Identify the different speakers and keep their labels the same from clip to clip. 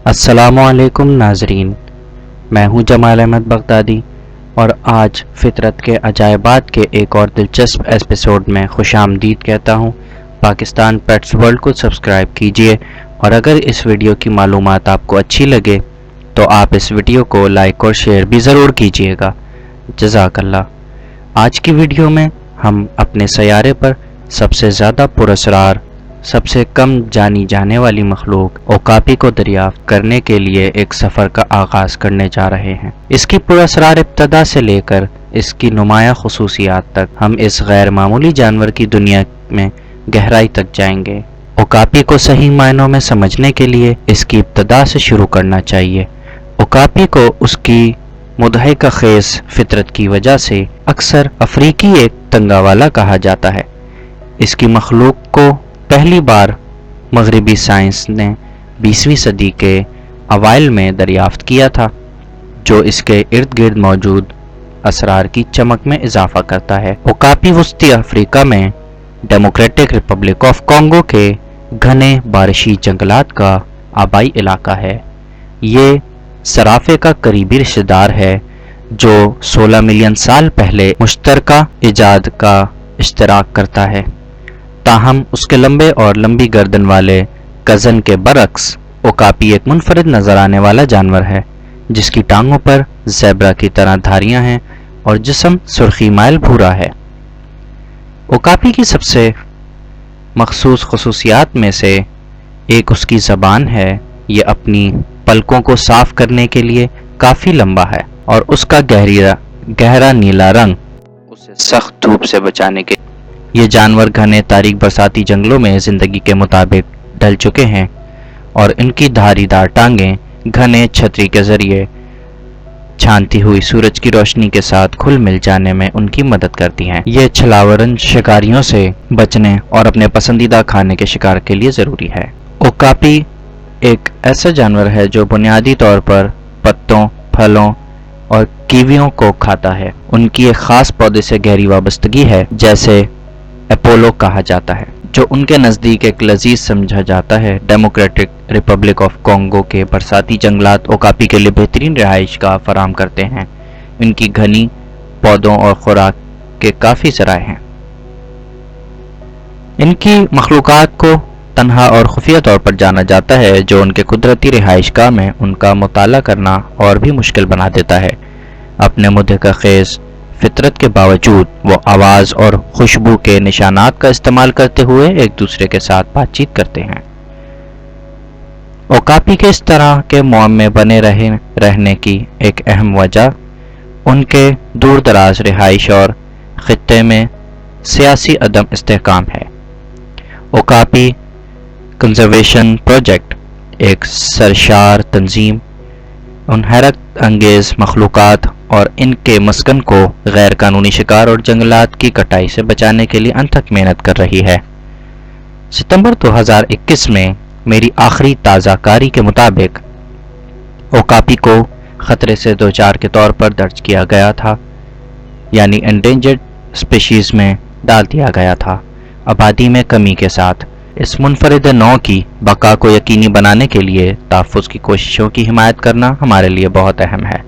Speaker 1: السلام علیکم ناظرین، میں ہوں جمال احمد بغدادی اور آج فطرت کے عجائبات کے ایک اور دلچسپ ایپیسوڈ میں خوش آمدید کہتا ہوں۔ پاکستان پیٹس ورلڈ کو سبسکرائب کیجئے اور اگر اس ویڈیو کی معلومات آپ کو اچھی لگے تو آپ اس ویڈیو کو لائک اور شیئر بھی ضرور کیجئے گا، جزاک اللہ۔ آج کی ویڈیو میں ہم اپنے سیارے پر سب سے زیادہ پراسرار، سب سے کم جانی جانے والی مخلوق اوکاپی کو دریافت کرنے کے لیے ایک سفر کا آغاز کرنے جا رہے ہیں۔ اس کی پراسرار ابتدا سے لے کر اس کی نمایاں خصوصیات تک ہم اس غیر معمولی جانور کی دنیا میں گہرائی تک جائیں گے۔ اوکاپی کو صحیح معنوں میں سمجھنے کے لیے اس کی ابتدا سے شروع کرنا چاہیے۔ اوکاپی کو اس کی مضحکہ خیز فطرت کی وجہ سے اکثر افریقی ایک تنگا والا کہا جاتا ہے۔ اس کی مخلوق کو پہلی بار مغربی سائنس نے 20ویں صدی کے اوائل میں دریافت کیا تھا، جو اس کے ارد گرد موجود اسرار کی چمک میں اضافہ کرتا ہے۔ اوکاپی وسطی افریقہ میں ڈیموکریٹک ریپبلک آف کانگو کے گھنے بارشی جنگلات کا آبائی علاقہ ہے۔ یہ زرافے کا قریبی رشتہ دار ہے جو 16 ملین سال پہلے مشترکہ ایجاد کا اشتراک کرتا ہے۔ تاہم اس کے لمبے اور لمبی گردن والے کزن کے برعکس اوکاپی ایک منفرد نظر آنے والا جانور ہے، جس کی ٹانگوں پر زیبرا کی طرح دھاریاں ہیں اور جسم سرخی مائل بھورا ہے۔ اوکاپی کی سب سے مخصوص خصوصیات میں سے ایک اس کی زبان ہے۔ یہ اپنی پلکوں کو صاف کرنے کے لیے کافی لمبا ہے اور اس کا گہرا نیلا رنگ اسے سخت دھوپ سے بچانے کے یہ جانور گھنے تاریک برساتی جنگلوں میں زندگی کے مطابق ڈھل چکے ہیں اور ان کی دھاری دار ٹانگیں گھنے چھتری کے ذریعے چھانتی ہوئی سورج کی روشنی کے ساتھ کھل مل جانے میں ان کی مدد کرتی ہیں۔ یہ چھلاورن شکاریوں سے بچنے اور اپنے پسندیدہ کھانے کے شکار کے لیے ضروری ہے۔ اوکاپی ایک ایسا جانور ہے جو بنیادی طور پر پتوں، پھلوں اور کیویوں کو کھاتا ہے۔ ان کی ایک خاص پودے سے گہری وابستگی ہے جیسے اپولو کہا جاتا ہے، جو ان کے نزدیک ایک لذیذ سمجھا جاتا ہے۔ ڈیموکریٹک ریپبلک آف کانگو کے برساتی جنگلات اوکاپی کے لیے بہترین رہائش گاہ فراہم کرتے ہیں۔ ان کی گھنی پودوں اور خوراک کے کافی ذرائع ہیں۔ ان کی مخلوقات کو تنہا اور خفیہ طور پر جانا جاتا ہے، جو ان کے قدرتی رہائش گاہ میں ان کا مطالعہ کرنا اور بھی مشکل بنا دیتا ہے۔ اپنے مضحکہ خیز فطرت کے باوجود وہ آواز اور خوشبو کے نشانات کا استعمال کرتے ہوئے ایک دوسرے کے ساتھ بات چیت کرتے ہیں۔ اوکاپی کے اس طرح کے معمر میں بنے رہنے کی ایک اہم وجہ ان کے دور دراز رہائش اور خطے میں سیاسی عدم استحکام ہے۔ اوکاپی کنزرویشن پروجیکٹ ایک سرشار تنظیم ان حیرت انگیز مخلوقات اور ان کے مسکن کو غیر قانونی شکار اور جنگلات کی کٹائی سے بچانے کے لیے انتھک محنت کر رہی ہے۔ ستمبر 2021 میں میری آخری تازہ کاری کے مطابق اوکاپی کو خطرے سے دوچار کے طور پر درج کیا گیا تھا، یعنی انڈینجرڈ اسپیشیز میں ڈال دیا گیا تھا۔ آبادی میں کمی کے ساتھ اس منفرد نوع کی بقا کو یقینی بنانے کے لیے تحفظ کی کوششوں کی حمایت کرنا ہمارے لیے بہت اہم ہے۔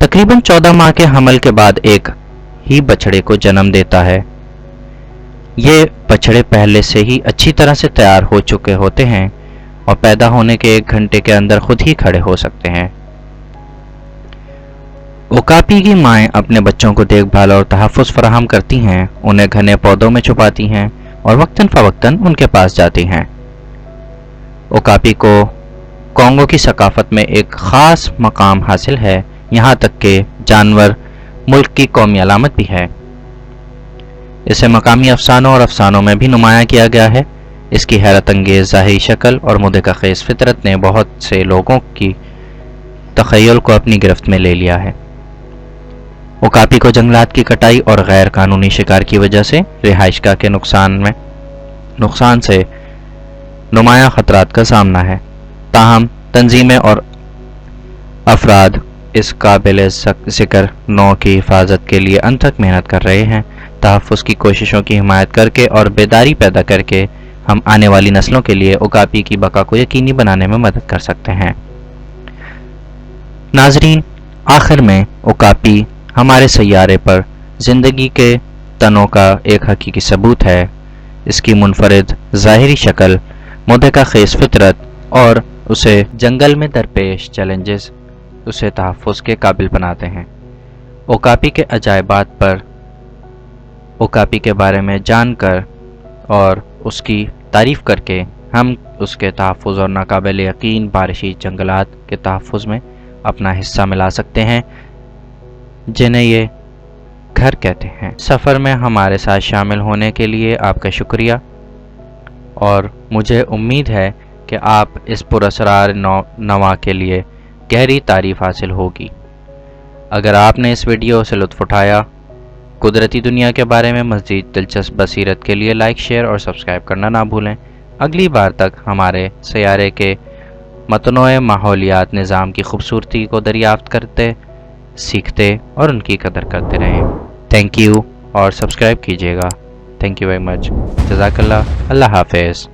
Speaker 1: تقریباً 14 ماہ کے حمل کے بعد ایک ہی بچڑے کو جنم دیتا ہے۔ یہ بچڑے پہلے سے ہی اچھی طرح سے تیار ہو چکے ہوتے ہیں اور پیدا ہونے کے 1 گھنٹے کے اندر خود ہی کھڑے ہو سکتے ہیں۔ اوکاپی کی مائیں اپنے بچوں کو دیکھ بھال اور تحفظ فراہم کرتی ہیں، انہیں گھنے پودوں میں چھپاتی ہیں اور وقتاً فوقتاً ان کے پاس جاتی ہیں۔ اوکاپی کو کانگو کی ثقافت میں ایک خاص مقام حاصل ہے، یہاں تک کہ جانور ملک کی قومی علامت بھی ہے۔ اسے مقامی افسانوں اور افسانوں میں بھی نمایاں کیا گیا ہے۔ اس کی حیرت انگیز ظاہری شکل اور مضحکہ خیز فطرت نے بہت سے لوگوں کی تخیل کو اپنی گرفت میں لے لیا ہے۔ اوکاپی کو جنگلات کی کٹائی اور غیر قانونی شکار کی وجہ سے رہائش گاہ کے نقصان سے نمایاں خطرات کا سامنا ہے۔ تاہم تنظیمیں اور افراد اس قابل ذکر نوع کی حفاظت کے لیے انتھک محنت کر رہے ہیں۔ تحفظ کی کوششوں کی حمایت کر کے اور بیداری پیدا کر کے ہم آنے والی نسلوں کے لیے اوکاپی کی بقا کو یقینی بنانے میں مدد کر سکتے ہیں۔ ناظرین، آخر میں اوکاپی ہمارے سیارے پر زندگی کے تنوع کا ایک حقیقی ثبوت ہے۔ اس کی منفرد ظاہری شکل، مدھکا خیز فطرت اور اسے جنگل میں درپیش چیلنجز اسے تحفظ کے قابل بناتے ہیں۔ اوکاپی کے عجائبات پر اوکاپی کے بارے میں جان کر اور اس کی تعریف کر کے ہم اس کے تحفظ اور ناقابل یقین بارشی جنگلات کے تحفظ میں اپنا حصہ ملا سکتے ہیں، جنہیں یہ گھر کہتے ہیں۔ سفر میں ہمارے ساتھ شامل ہونے کے لیے آپ کا شکریہ، اور مجھے امید ہے کہ آپ اس پراسرار نوا کے لیے گہری تعریف حاصل ہوگی۔ اگر آپ نے اس ویڈیو سے لطف اٹھایا، قدرتی دنیا کے بارے میں مزید دلچسپ بصیرت کے لیے لائک، شیئر اور سبسکرائب کرنا نہ بھولیں۔ اگلی بار تک ہمارے سیارے کے متنوع ماحولیات نظام کی خوبصورتی کو دریافت کرتے، سیکھتے اور ان کی قدر کرتے رہیں۔ تھینک یو، اور سبسکرائب کیجیے گا۔ Thank you very much. جزاک اللہ۔ اللہ حافظ۔